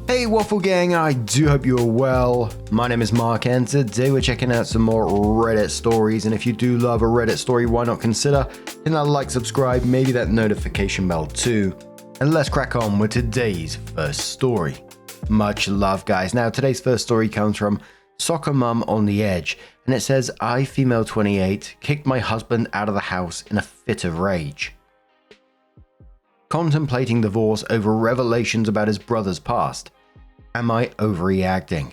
Hey Waffle Gang, I do hope you're well. My name is Mark and today we're checking out some more Reddit stories, and if you do love a Reddit story, why not consider hitting that like, subscribe, maybe that notification bell too. And let's crack on with today's first story. Much love guys. Now today's first story comes from Soccer Mum on the Edge, and it says, I, female 28, kicked my husband out of the house in a fit of rage. Contemplating divorce over revelations about his brother's past. Am I overreacting?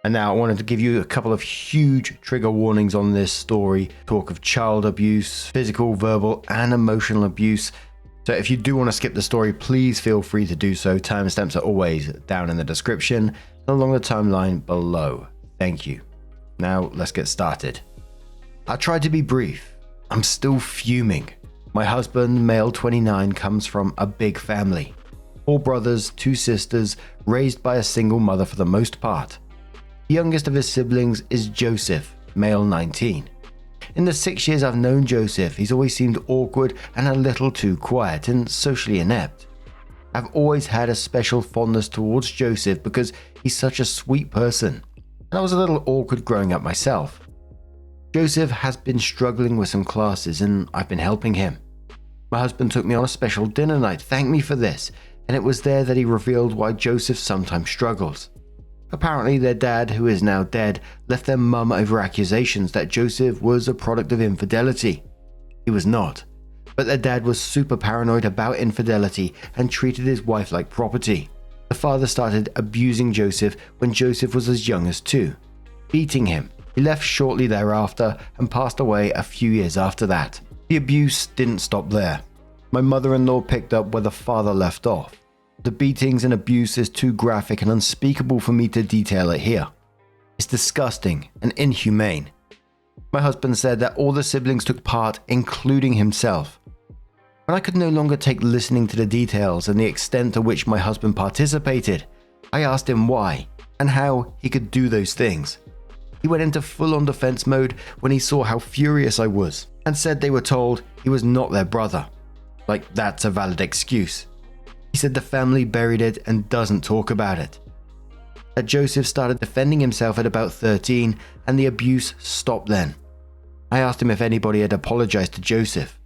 And now I wanted to give you a couple of huge trigger warnings on this story. Talk of child abuse, physical, verbal, and emotional abuse. So if you do want to skip the story, please feel free to do so. Timestamps are always down in the description and along the timeline below. Thank you. Now let's get started. I tried to be brief. I'm still fuming. My husband, male 29, comes from a big family. 4 brothers, 2 sisters, raised by a single mother for the most part. The youngest of his siblings is Joseph, male 19. In the 6 years I've known Joseph, he's always seemed awkward and a little too quiet and socially inept. I've always had a special fondness towards Joseph because he's such a sweet person, and I was a little awkward growing up myself. Joseph has been struggling with some classes and I've been helping him. My husband took me on a special dinner night, thanked me for this, and it was there that he revealed why Joseph sometimes struggles. Apparently their dad, who is now dead, left their mum over accusations that Joseph was a product of infidelity. He was not, but their dad was super paranoid about infidelity and treated his wife like property. The father started abusing Joseph when Joseph was as young as 2, beating him. He left shortly thereafter and passed away a few years after that. The abuse didn't stop there. My mother-in-law picked up where the father left off. The beatings and abuse is too graphic and unspeakable for me to detail it here. It's disgusting and inhumane. My husband said that all the siblings took part, including himself. When I could no longer take listening to the details and the extent to which my husband participated, I asked him why and how he could do those things. He went into full-on defense mode when he saw how furious I was and said they were told he was not their brother. Like that's a valid excuse. He said the family buried it and doesn't talk about it. That Joseph started defending himself at about 13 and the abuse stopped then. I asked him if anybody had apologized to Joseph.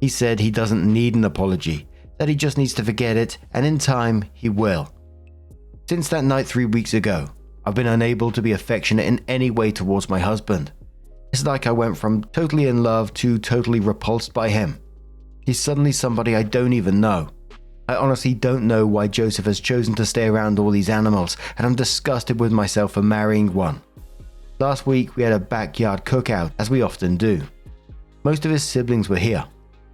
He said he doesn't need an apology, that he just needs to forget it, and in time he will. Since that night 3 weeks ago, I've been unable to be affectionate in any way towards my husband. It's like I went from totally in love to totally repulsed by him. He's suddenly somebody I don't even know. I honestly don't know why Joseph has chosen to stay around all these animals, and I'm disgusted with myself for marrying one. Last week we had a backyard cookout, as we often do. Most of his siblings were here.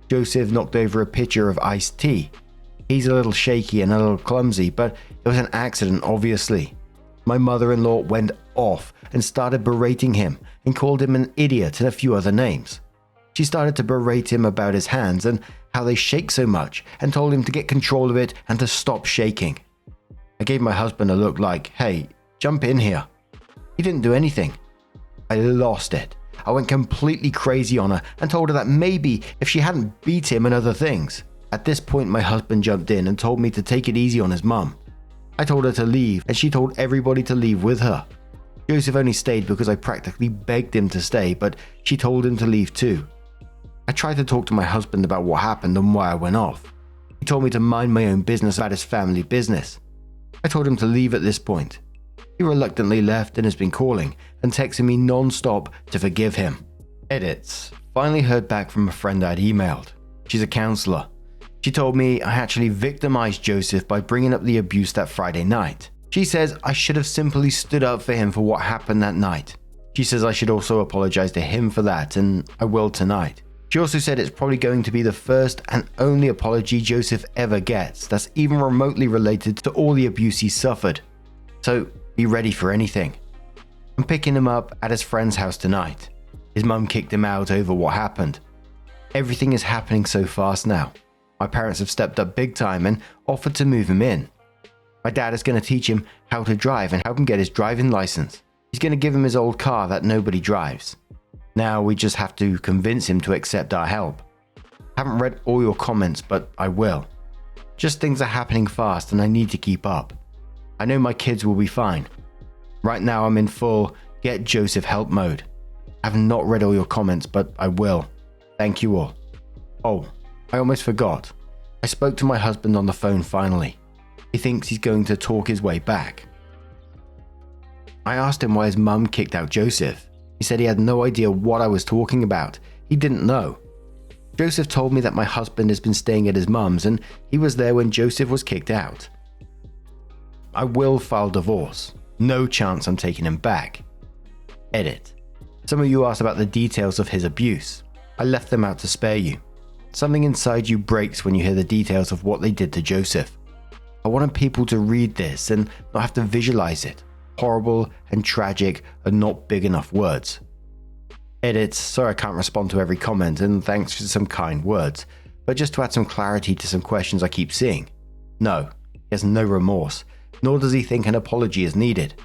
Joseph knocked over a pitcher of iced tea. He's a little shaky and a little clumsy, but it was an accident obviously. My mother-in-law went off and started berating him and called him an idiot and a few other names. She started to berate him about his hands and how they shake so much and told him to get control of it and to stop shaking. I gave my husband a look like, hey, jump in here. He didn't do anything. I lost it. I went completely crazy on her and told her that maybe if she hadn't beat him and other things. At this point my husband jumped in and told me to take it easy on his mum. I told her to leave and she told everybody to leave with her. Joseph only stayed because I practically begged him to stay, but she told him to leave too. I tried to talk to my husband about what happened and why I went off. He told me to mind my own business about his family business. I told him to leave at this point. He reluctantly left and has been calling and texting me non-stop to forgive him. Edits. Finally heard back from a friend I'd emailed. She's a counselor. She told me I actually victimized Joseph by bringing up the abuse that Friday night. She says I should have simply stood up for him for what happened that night. She says I should also apologize to him for that, and I will tonight. She also said it's probably going to be the first and only apology Joseph ever gets that's even remotely related to all the abuse he suffered. So be ready for anything. I'm picking him up at his friend's house tonight. His mum kicked him out over what happened. Everything is happening so fast now. My parents have stepped up big time and offered to move him in. My dad is going to teach him how to drive and help him get his driving license. He's going to give him his old car that nobody drives. Now we just have to convince him to accept our help. I haven't read all your comments, but I will. Just things are happening fast and I need to keep up. I know my kids will be fine. Right now I'm in full get Joseph help mode. I have not read all your comments, but I will. Thank you all. Oh, I almost forgot. I spoke to my husband on the phone finally. He thinks he's going to talk his way back. I asked him why his mum kicked out Joseph. He said he had no idea what I was talking about. He didn't know. Joseph told me that my husband has been staying at his mum's and he was there when Joseph was kicked out. I will file divorce. No chance I'm taking him back. Edit. Some of you asked about the details of his abuse. I left them out to spare you. Something inside you breaks when you hear the details of what they did to Joseph. I wanted people to read this and not have to visualize it. Horrible and tragic are not big enough words. Edit. Sorry I can't respond to every comment, and thanks for some kind words, but just to add some clarity to some questions I keep seeing. No, he has no remorse, nor does he think an apology is needed.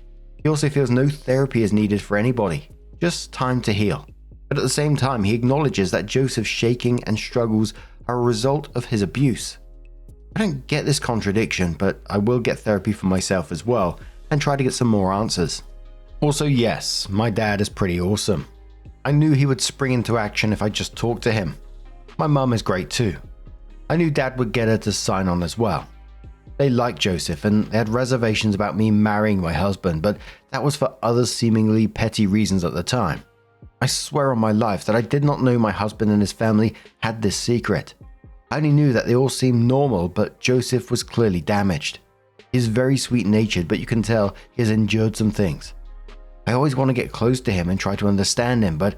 He also feels no therapy is needed for anybody, just time to heal. But at the same time, he acknowledges that Joseph's shaking and struggles are a result of his abuse. I don't get this contradiction, but I will get therapy for myself as well and try to get some more answers. Also, yes, my dad is pretty awesome. I knew he would spring into action if I just talked to him. My mum is great too. I knew dad would get her to sign on as well. They liked Joseph and they had reservations about me marrying my husband, but that was for other seemingly petty reasons at the time. I swear on my life that I did not know my husband and his family had this secret. I only knew that they all seemed normal, but Joseph was clearly damaged. He's very sweet-natured, but you can tell he has endured some things. I always want to get close to him and try to understand him, but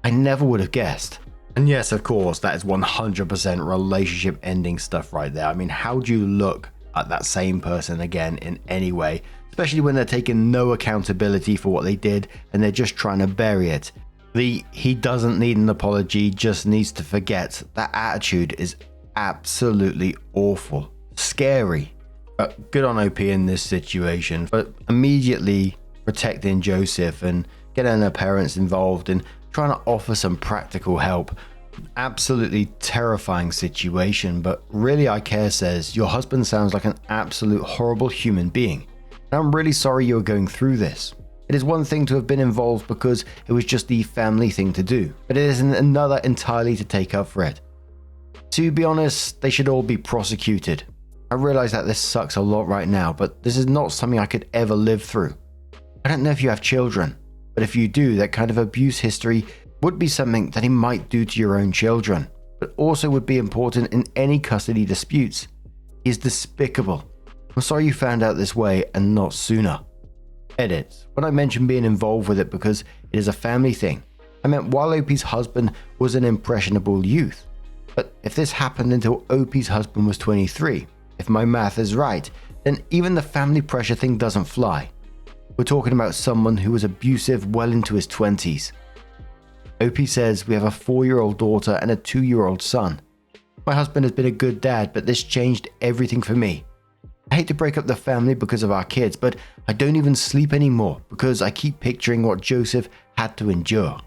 I never would have guessed. And yes, of course, that is 100% relationship ending stuff right there. I mean, how do you look at that same person again in any way, especially when they're taking no accountability for what they did and they're just trying to bury it? He doesn't need an apology, just needs to forget. That attitude is absolutely awful. Scary. Good on OP in this situation, but immediately protecting Joseph and getting her parents involved and trying to offer some practical help. Absolutely terrifying situation, but Really I Care says, your husband sounds like an absolute horrible human being. And I'm really sorry you're going through this. It is one thing to have been involved because it was just the family thing to do, but it is another entirely to take up for it. To be honest, they should all be prosecuted. I realize that this sucks a lot right now, but this is not something I could ever live through. I don't know if you have children, but if you do, that kind of abuse history would be something that he might do to your own children, but also would be important in any custody disputes. He is despicable. I'm sorry you found out this way and not sooner. Edit. When I mentioned being involved with it because it is a family thing, I meant while OP's husband was an impressionable youth. But if this happened until OP's husband was 23, if my math is right, then even the family pressure thing doesn't fly. We're talking about someone who was abusive well into his 20s. OP says we have a 4-year-old daughter and a 2-year-old son. My husband has been a good dad, but this changed everything for me. I hate to break up the family because of our kids, but I don't even sleep anymore because I keep picturing what Joseph had to endure.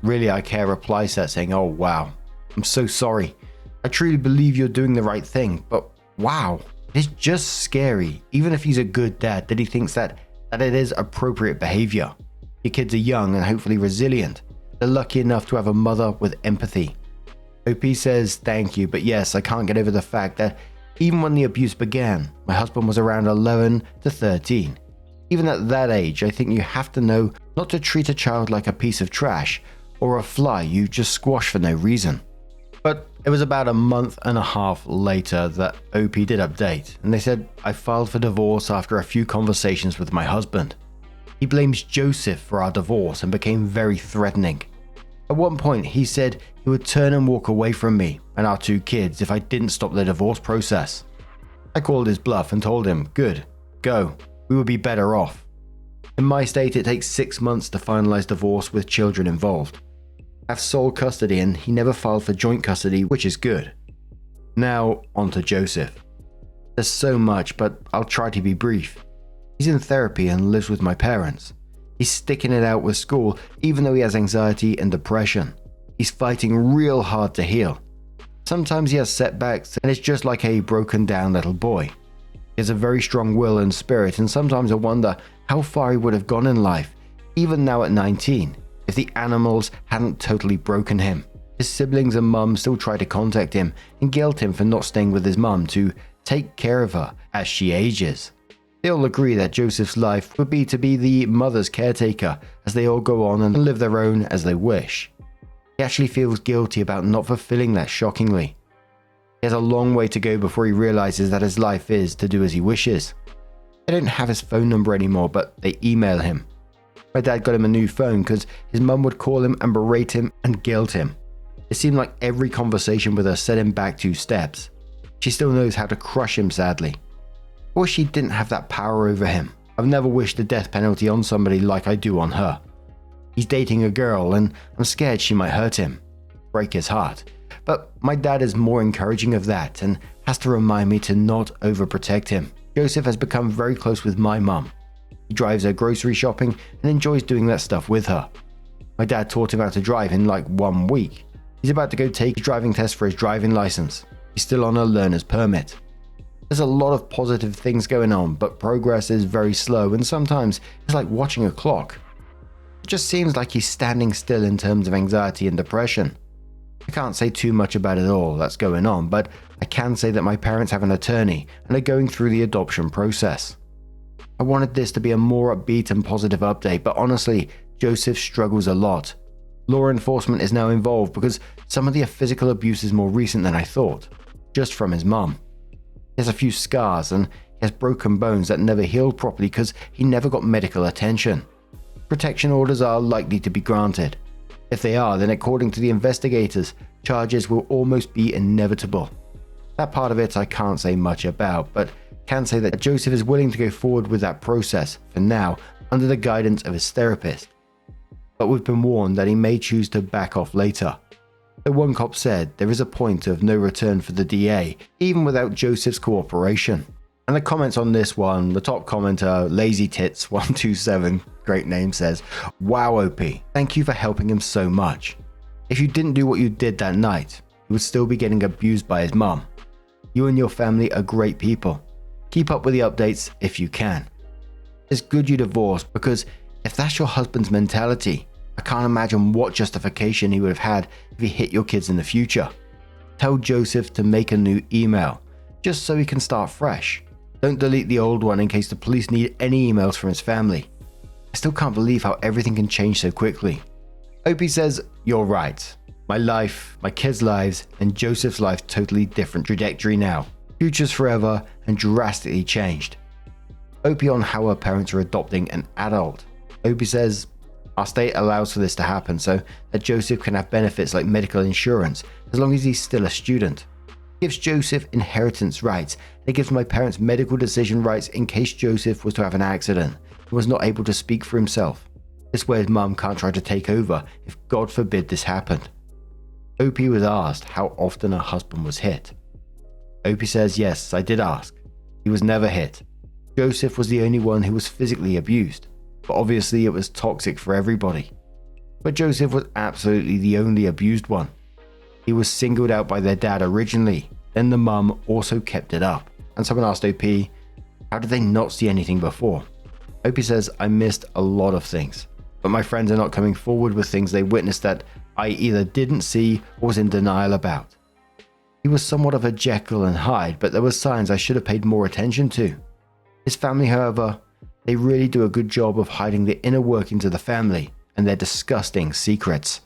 Really I Care replies that saying, oh wow, I'm so sorry. I truly believe you're doing the right thing, but wow, it's just scary, even if he's a good dad, that he thinks that it is appropriate behavior. Your kids are young and hopefully resilient. They're lucky enough to have a mother with empathy. OP says thank you, but yes, I can't get over the fact that even when the abuse began, my husband was around 11 to 13. Even at that age, I think you have to know not to treat a child like a piece of trash or a fly you just squash for no reason. But it was about a month and a half later that OP did update, and they said I filed for divorce after a few conversations with my husband. He blames Joseph for our divorce and became very threatening. At one point, he said he would turn and walk away from me and our 2 kids if I didn't stop the divorce process. I called his bluff and told him, good, go, we would be better off. In my state, it takes 6 months to finalize divorce with children involved. I have sole custody and he never filed for joint custody, which is good. Now, on to Joseph. There's so much, but I'll try to be brief. He's in therapy and lives with my parents. He's sticking it out with school, even though he has anxiety and depression. He's fighting real hard to heal. Sometimes he has setbacks and it's just like a broken down little boy. He has a very strong will and spirit, and sometimes I wonder how far he would have gone in life, even now at 19, if the animals hadn't totally broken him. His siblings and mum still try to contact him and guilt him for not staying with his mum to take care of her as she ages. They all agree that Joseph's life would be to be the mother's caretaker as they all go on and live their own as they wish. He actually feels guilty about not fulfilling that, shockingly. He has a long way to go before he realizes that his life is to do as he wishes. They don't have his phone number anymore, but they email him. My dad got him a new phone because his mum would call him and berate him and guilt him. It seemed like every conversation with her set him back 2 steps. She still knows how to crush him, sadly. I wish she didn't have that power over him. I've never wished the death penalty on somebody like I do on her. He's dating a girl and I'm scared she might hurt him, break his heart. But my dad is more encouraging of that and has to remind me to not overprotect him. Joseph has become very close with my mum. He drives her grocery shopping and enjoys doing that stuff with her. My dad taught him how to drive in like 1 week. He's about to go take his driving test for his driving license. He's still on a learner's permit. There's a lot of positive things going on, but progress is very slow and sometimes it's like watching a clock. It just seems like he's standing still in terms of anxiety and depression. I can't say too much about it all that's going on, but I can say that my parents have an attorney and are going through the adoption process. I wanted this to be a more upbeat and positive update, but honestly, Joseph struggles a lot. Law enforcement is now involved because some of the physical abuse is more recent than I thought, just from his mum. He has a few scars and he has broken bones that never healed properly because he never got medical attention. Protection orders are likely to be granted. If they are, then according to the investigators, charges will almost be inevitable. That part of it I can't say much about, but can say that Joseph is willing to go forward with that process, for now, under the guidance of his therapist. But we've been warned that he may choose to back off later. The one cop said there is a point of no return for the DA, even without Joseph's cooperation. And the comments on this one, the top commenter, LazyTits127, great name, says, "Wow OP, thank you for helping him so much. If you didn't do what you did that night, he would still be getting abused by his mum. You and your family are great people. Keep up with the updates if you can. It's good you divorced, because if that's your husband's mentality, I can't imagine what justification he would have had if he hit your kids in the future. Tell Joseph to make a new email, just so he can start fresh. Don't delete the old one in case the police need any emails from his family. I still can't believe how everything can change so quickly." Opie says, "You're right. My life, my kids' lives, and Joseph's life totally different trajectory now. Futures forever and drastically changed." Opie on how her parents are adopting an adult. Opie says, "Our state allows for this to happen so that Joseph can have benefits like medical insurance as long as he's still a student. It gives Joseph inheritance rights, and it gives my parents medical decision rights in case Joseph was to have an accident and was not able to speak for himself. This way his mum can't try to take over if God forbid this happened." Opie was asked how often her husband was hit. Opie says, "Yes, I did ask. He was never hit. Joseph was the only one who was physically abused, but obviously it was toxic for everybody. But Joseph was absolutely the only abused one. He was singled out by their dad originally, then the mum also kept it up." And someone asked Opie, "How did they not see anything before?" Opie says, "I missed a lot of things, but my friends are not coming forward with things they witnessed that I either didn't see or was in denial about. He was somewhat of a Jekyll and Hyde, but there were signs I should have paid more attention to. His family, however, they really do a good job of hiding the inner workings of the family and their disgusting secrets."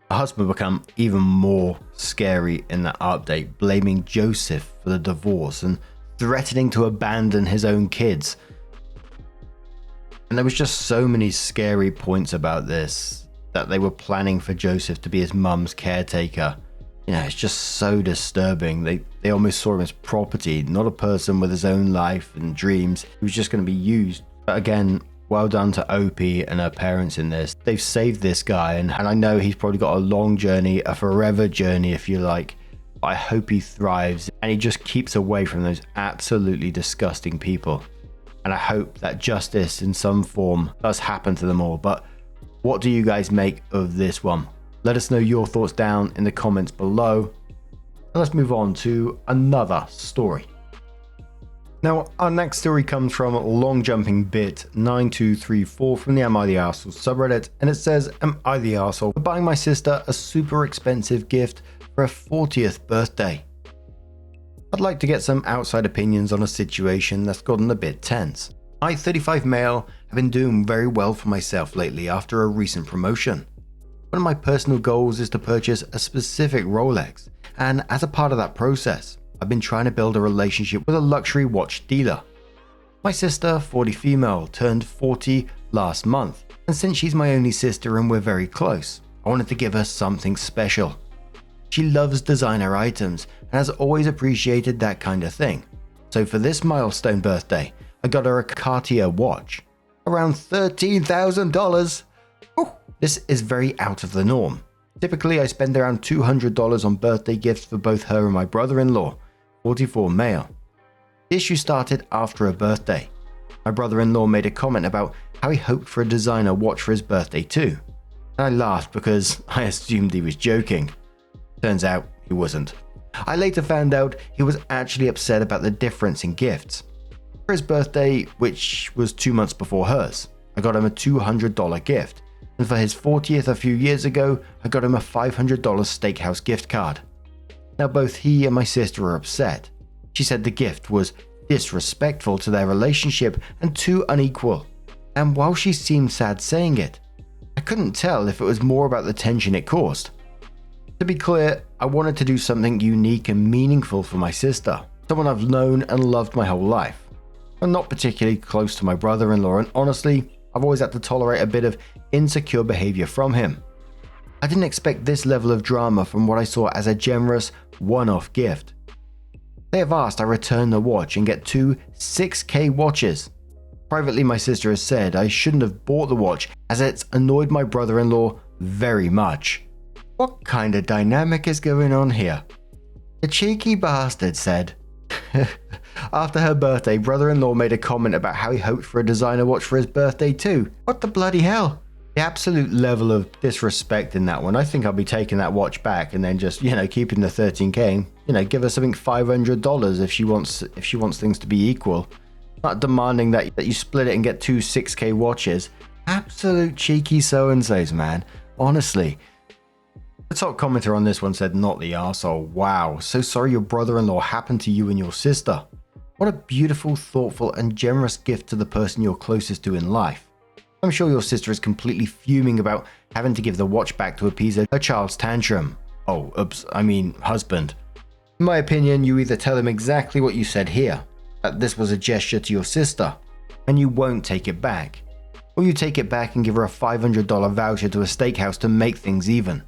The husband became even more scary in that update, blaming Joseph for the divorce and threatening to abandon his own kids. And there was just so many scary points about this, that they were planning for Joseph to be his mum's caretaker. You know, it's just so disturbing. They almost saw him as property, not a person with his own life and dreams. He was just going to be used. But again, well done to Opie and her parents in this. They've saved this guy, and I know he's probably got a long journey, a forever journey if you like. But I hope he thrives and he just keeps away from those absolutely disgusting people. And I hope that justice in some form does happen to them all. But what do you guys make of this one? Let us know your thoughts down in the comments below. And let's move on to another story. Now, our next story comes from Long Jumping Bit 9234 from the Am I the Arsehole subreddit, and it says, "Am I the arsehole for buying my sister a super expensive gift for her 40th birthday? I'd like to get some outside opinions on a situation that's gotten a bit tense. I, 35 male, have been doing very well for myself lately after a recent promotion. One of my personal goals is to purchase a specific Rolex, and as a part of that process, I've been trying to build a relationship with a luxury watch dealer. My sister, 40 female, turned 40 last month, and since she's my only sister and we're very close, I wanted to give her something special. She loves designer items and has always appreciated that kind of thing. So for this milestone birthday, I got her a Cartier watch. Around $13,000. This is very out of the norm. Typically, I spend around $200 on birthday gifts for both her and my brother-in-law, 44 male. The issue started after her birthday. My brother-in-law made a comment about how he hoped for a designer watch for his birthday too. And I laughed because I assumed he was joking. Turns out he wasn't. I later found out he was actually upset about the difference in gifts. For his birthday, which was 2 months before hers, I got him a $200 gift. And for his 40th a few years ago, I got him a $500 steakhouse gift card. Now both he and my sister were upset. She said the gift was disrespectful to their relationship and too unequal. And while she seemed sad saying it, I couldn't tell if it was more about the tension it caused. To be clear, I wanted to do something unique and meaningful for my sister, someone I've known and loved my whole life. I'm not particularly close to my brother-in-law, and honestly, I've always had to tolerate a bit of insecure behavior from him. I didn't expect this level of drama from what I saw as a generous, one-off gift. They have asked I return the watch and get 2 $6K watches. Privately, my sister has said I shouldn't have bought the watch as it's annoyed my brother-in-law very much. What kind of dynamic is going on here? The cheeky bastard said, after her birthday, brother-in-law made a comment about how he hoped for a designer watch for his birthday too. What the bloody hell? The absolute level of disrespect in that one. I think I'll be taking that watch back and then just, keeping the 13K. Give her something $500 if she wants things to be equal. Not demanding that you split it and get 2 6K watches. Absolute cheeky so-and-sos, man. Honestly. The top commenter on this one said, "Not the arsehole. Wow, so sorry your brother-in-law happened to you and your sister. What a beautiful, thoughtful, and generous gift to the person you're closest to in life. I'm sure your sister is completely fuming about having to give the watch back to appease her child's tantrum. Husband. In my opinion, you either tell him exactly what you said here, that this was a gesture to your sister, and you won't take it back. Or you take it back and give her a $500 voucher to a steakhouse to make things even.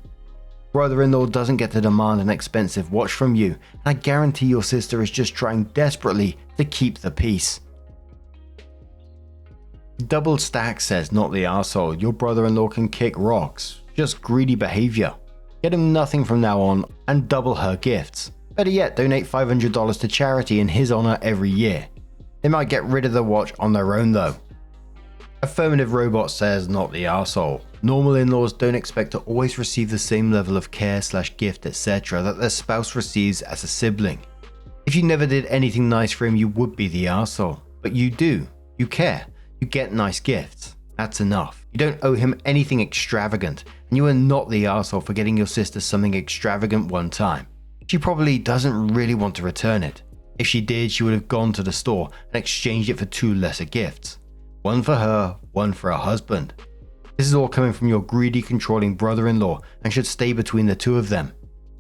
Brother-in-law doesn't get to demand an expensive watch from you, and I guarantee your sister is just trying desperately to keep the peace." Double Stack says, "Not the arsehole. Your brother-in-law can kick rocks. Just greedy behavior. Get him nothing from now on and double her gifts. Better yet, donate $500 to charity in his honor every year. They might get rid of the watch on their own though." Affirmative Robot says, "Not the arsehole. Normal in-laws don't expect to always receive the same level of care/gift etc. that their spouse receives as a sibling. If you never did anything nice for him, you would be the arsehole. But you do. You care. You get nice gifts. That's enough. You don't owe him anything extravagant, and you are not the arsehole for getting your sister something extravagant one time. She probably doesn't really want to return it. If she did, she would have gone to the store and exchanged it for 2 lesser gifts. One for her, one for her husband. This is all coming from your greedy, controlling brother-in-law and should stay between the two of them.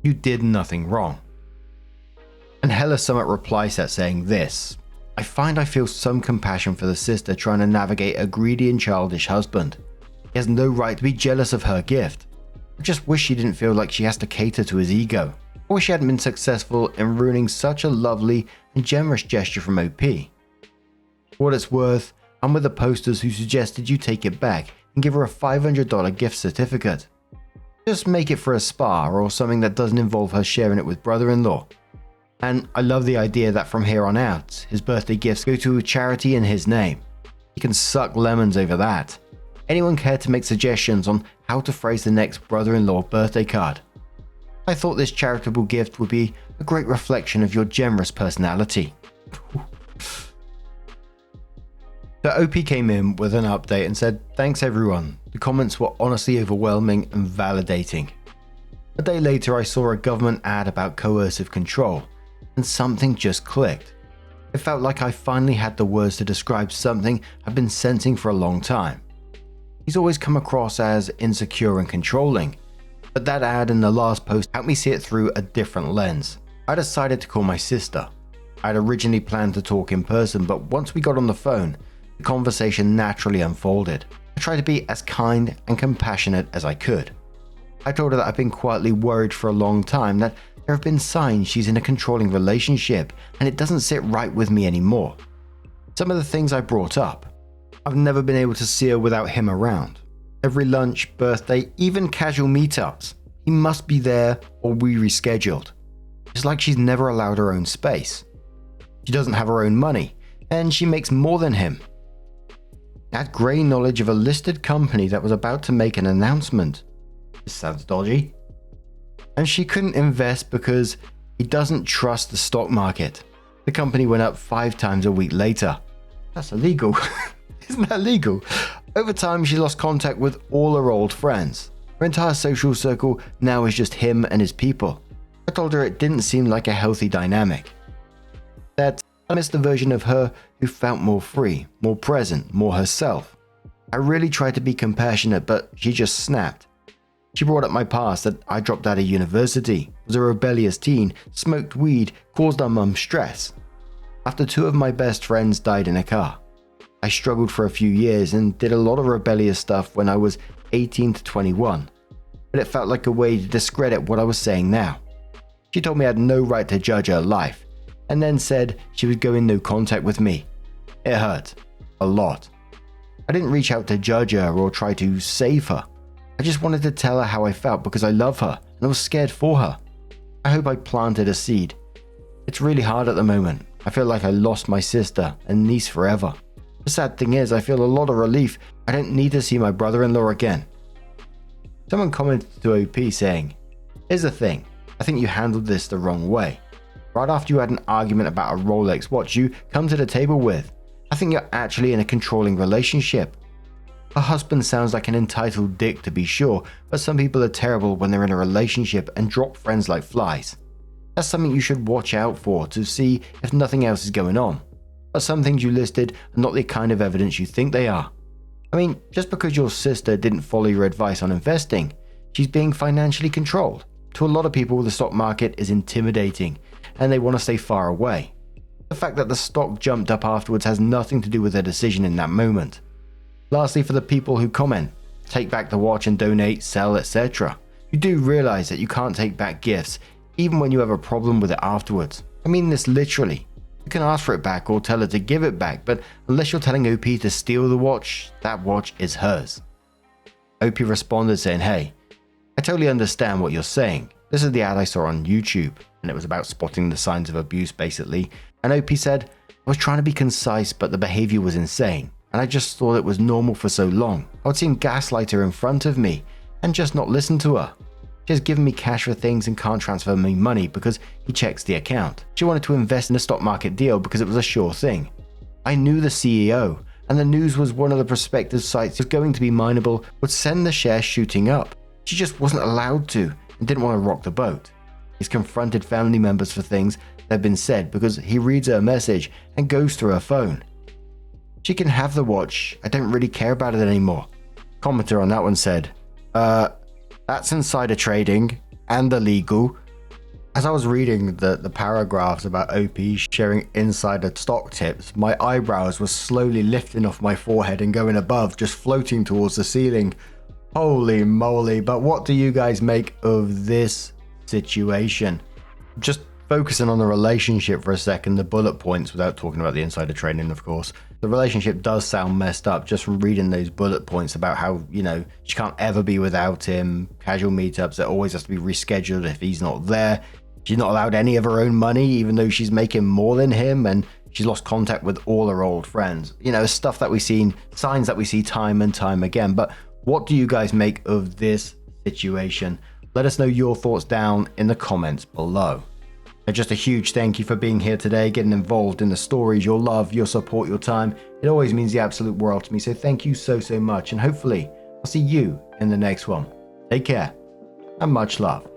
You did nothing wrong." And Hella Summit replies that saying this, I feel some compassion for the sister trying to navigate a greedy and childish husband. He has no right to be jealous of her gift. I just wish she didn't feel like she has to cater to his ego. I wish she hadn't been successful in ruining such a lovely and generous gesture from OP. For what it's worth, I'm with the posters who suggested you take it back and give her a $500 gift certificate. Just make it for a spa or something that doesn't involve her sharing it with brother-in-law. And I love the idea that from here on out, his birthday gifts go to a charity in his name. He can suck lemons over that. Anyone care to make suggestions on how to phrase the next brother-in-law birthday card? I thought this charitable gift would be a great reflection of your generous personality. The OP came in with an update and said, "Thanks everyone. The comments were honestly overwhelming and validating." A day later, I saw a government ad about coercive control, and something just clicked. It felt like I finally had the words to describe something I've been sensing for a long time. He's always come across as insecure and controlling, but that ad and the last post helped me see it through a different lens. I decided to call my sister. I had originally planned to talk in person, but once we got on the phone, the conversation naturally unfolded. I tried to be as kind and compassionate as I could. I told her that I've been quietly worried for a long time, that there have been signs she's in a controlling relationship and it doesn't sit right with me anymore. Some of the things I brought up. I've never been able to see her without him around. Every lunch, birthday, even casual meetups, he must be there or we rescheduled. It's like she's never allowed her own space. She doesn't have her own money, and she makes more than him. I had grey knowledge of a listed company that was about to make an announcement. This sounds dodgy. And she couldn't invest because he doesn't trust the stock market. The company went up 5 times a week later. That's illegal. Isn't that illegal? Over time, she lost contact with all her old friends. Her entire social circle now is just him and his people. I told her it didn't seem like a healthy dynamic. That I missed a version of her who felt more free, more present, more herself. I really tried to be compassionate, but she just snapped. She brought up my past, that I dropped out of university, was a rebellious teen, smoked weed, caused our mum stress. After 2 of my best friends died in a car. I struggled for a few years and did a lot of rebellious stuff when I was 18 to 21, but it felt like a way to discredit what I was saying now. She told me I had no right to judge her life, and then said she would go in no contact with me. It hurt. A lot. I didn't reach out to judge her or try to save her. I just wanted to tell her how I felt because I love her and I was scared for her. I hope I planted a seed. It's really hard at the moment. I feel like I lost my sister and niece forever. The sad thing is, I feel a lot of relief. I don't need to see my brother-in-law again. Someone commented to OP saying, "Here's the thing, I think you handled this the wrong way. Right after you had an argument about a Rolex watch you come to the table with, I think you're actually in a controlling relationship. Her husband sounds like an entitled dick to be sure, but some people are terrible when they're in a relationship and drop friends like flies. That's something you should watch out for to see if nothing else is going on. But some things you listed are not the kind of evidence you think they are. I mean, just because your sister didn't follow your advice on investing, she's being financially controlled. To a lot of people, the stock market is intimidating and they want to stay far away. The fact that the stock jumped up afterwards has nothing to do with their decision in that moment. Lastly, for the people who comment, take back the watch and donate, sell, etc. You do realize that you can't take back gifts even when you have a problem with it afterwards. I mean this literally. You can ask for it back or tell her to give it back, but unless you're telling OP to steal the watch, that watch is hers." OP responded saying, "Hey, I totally understand what you're saying. This is the ad I saw on YouTube, and it was about spotting the signs of abuse basically." And OP said, "I was trying to be concise, but the behavior was insane, and I just thought it was normal for so long. I would see him gaslight her in front of me and just not listen to her. She has given me cash for things and can't transfer me money because he checks the account. She wanted to invest in a stock market deal because it was a sure thing. I knew the CEO, and the news was one of the prospective sites was going to be mineable would send the share shooting up. She just wasn't allowed to and didn't want to rock the boat. He's confronted family members for things that have been said because he reads her message and goes through her phone. She can have the watch. I don't really care about it anymore." Commenter on that one said, That's insider trading and illegal." As I was reading the paragraphs about OP sharing insider stock tips, my eyebrows were slowly lifting off my forehead and going above, just floating towards the ceiling. Holy moly, but what do you guys make of this situation? Just focusing on the relationship for a second, the bullet points, without talking about the insider trading, of course. The relationship does sound messed up just from reading those bullet points about how, she can't ever be without him, casual meetups that always has to be rescheduled if he's not there. She's not allowed any of her own money, even though she's making more than him, and she's lost contact with all her old friends. Stuff that we've seen, signs that we see time and time again. But what do you guys make of this situation? Let us know your thoughts down in the comments below. And just a huge thank you for being here today, getting involved in the stories, your love, your support, your time. It always means the absolute world to me. So thank you so much. And hopefully I'll see you in the next one. Take care and much love.